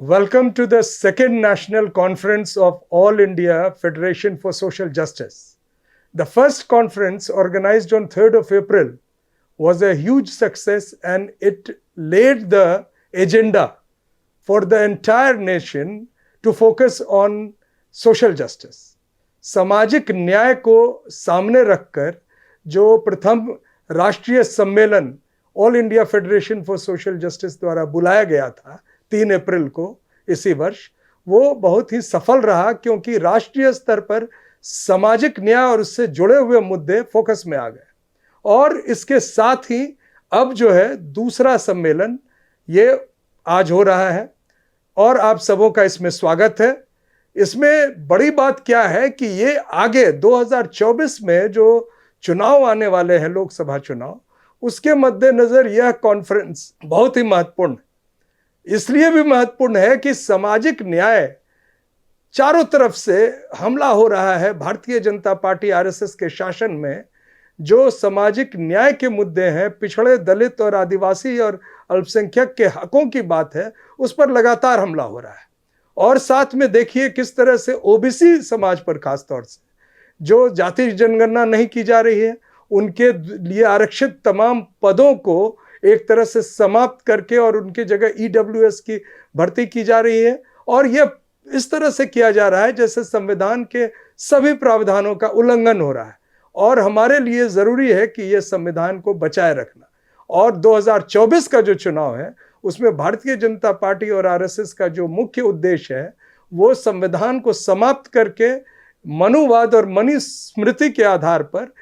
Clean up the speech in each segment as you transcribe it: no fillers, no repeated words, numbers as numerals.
Welcome to the second national conference of All India Federation for Social Justice. The first conference, organized on 3rd of April, was a huge success and it laid the agenda for the entire nation to focus on social justice. सामाजिक न्याय को सामने रखकर जो प्रथम राष्ट्रीय सम्मेलन all India federation for social justice द्वारा बुलाया गया था 3 अप्रैल को इसी वर्ष, वो बहुत ही सफल रहा क्योंकि राष्ट्रीय स्तर पर सामाजिक न्याय और उससे जुड़े हुए मुद्दे फोकस में आ गए। और इसके साथ ही अब जो है दूसरा सम्मेलन ये आज हो रहा है और आप सबों का इसमें स्वागत है। इसमें बड़ी बात क्या है कि ये आगे 2024 में जो चुनाव आने वाले हैं, लोकसभा चुनाव, उसके मद्देनजर यह कॉन्फ्रेंस बहुत ही महत्वपूर्ण है। इसलिए भी महत्वपूर्ण है कि सामाजिक न्याय चारों तरफ से हमला हो रहा है। भारतीय जनता पार्टी आरएसएस के शासन में जो सामाजिक न्याय के मुद्दे हैं, पिछड़े दलित और आदिवासी और अल्पसंख्यक के हकों की बात है, उस पर लगातार हमला हो रहा है। और साथ में देखिए किस तरह से ओबीसी समाज पर खास तौर से जो जाति जनगणना नहीं की जा रही है, उनके लिए आरक्षित तमाम पदों को एक तरह से समाप्त करके और उनकी जगह ईडब्ल्यूएस की भर्ती की जा रही है। और यह इस तरह से किया जा रहा है जैसे संविधान के सभी प्रावधानों का उल्लंघन हो रहा है। और हमारे लिए जरूरी है कि यह संविधान को बचाए रखना। और 2024 का जो चुनाव है उसमें भारतीय जनता पार्टी और आरएसएस का जो मुख्य उद्देश्य है वो संविधान को समाप्त करके मनुवाद और मनुस्मृति के आधार पर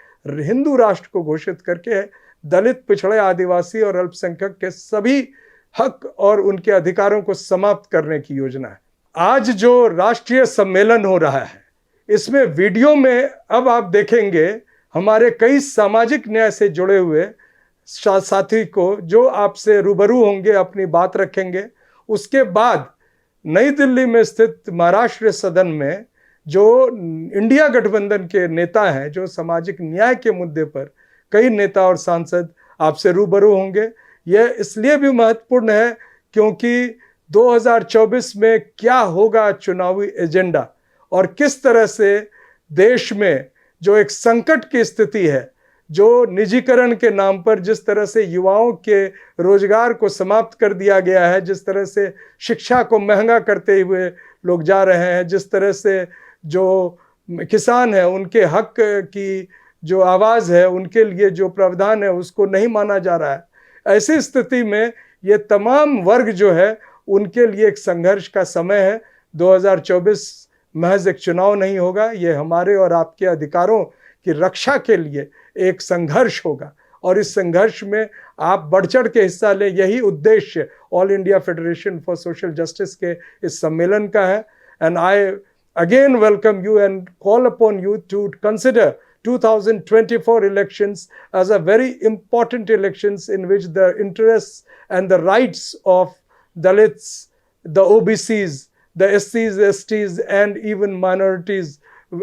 हिंदू राष्ट्र को घोषित करके दलित, पिछड़े, आदिवासी और अल्पसंख्यक के सभी हक और उनके अधिकारों को समाप्त करने की योजना है। आज जो राष्ट्रीय सम्मेलन हो रहा है इसमें वीडियो में अब आप देखेंगे हमारे कई सामाजिक न्याय से जुड़े हुए साथी को जो आपसे रूबरू होंगे, अपनी बात रखेंगे। उसके बाद नई दिल्ली में स्थित महाराष्ट्र सदन में जो इंडिया गठबंधन के नेता हैं, जो सामाजिक न्याय के मुद्दे पर कई नेता और सांसद आपसे रूबरू होंगे। यह इसलिए भी महत्वपूर्ण है क्योंकि 2024 में क्या होगा चुनावी एजेंडा और किस तरह से देश में जो एक संकट की स्थिति है, जो निजीकरण के नाम पर जिस तरह से युवाओं के रोजगार को समाप्त कर दिया गया है, जिस तरह से शिक्षा को महंगा करते हुए लोग जा रहे हैं, जिस तरह से जो किसान हैं उनके हक की जो आवाज़ है, उनके लिए जो प्रावधान है उसको नहीं माना जा रहा है। ऐसी स्थिति में ये तमाम वर्ग जो है उनके लिए एक संघर्ष का समय है। 2024 महज एक चुनाव नहीं होगा, ये हमारे और आपके अधिकारों की रक्षा के लिए एक संघर्ष होगा। और इस संघर्ष में आप बढ़ चढ़ के हिस्सा लें, यही उद्देश्य all India federation for social justice के इस सम्मेलन का है। And I again welcome you and call upon you to consider 2024 elections as a very important elections in which the interests and the rights of Dalits, the OBCs, the SCs, STs and even minorities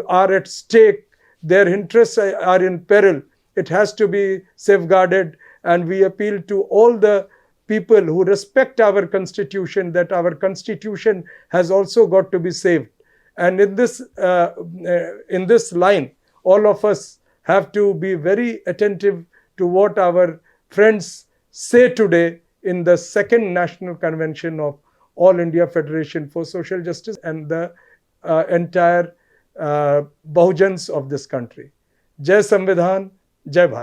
are at stake. Their interests are in peril. It has to be safeguarded, and we appeal to all the people who respect our constitution that our constitution has also got to be saved. And in this line, all of us have to be very attentive to what our friends say today in the second national convention of All India Federation for Social Justice and the entire Bahujans of this country. Jai Samvidhan, Jai Bharat.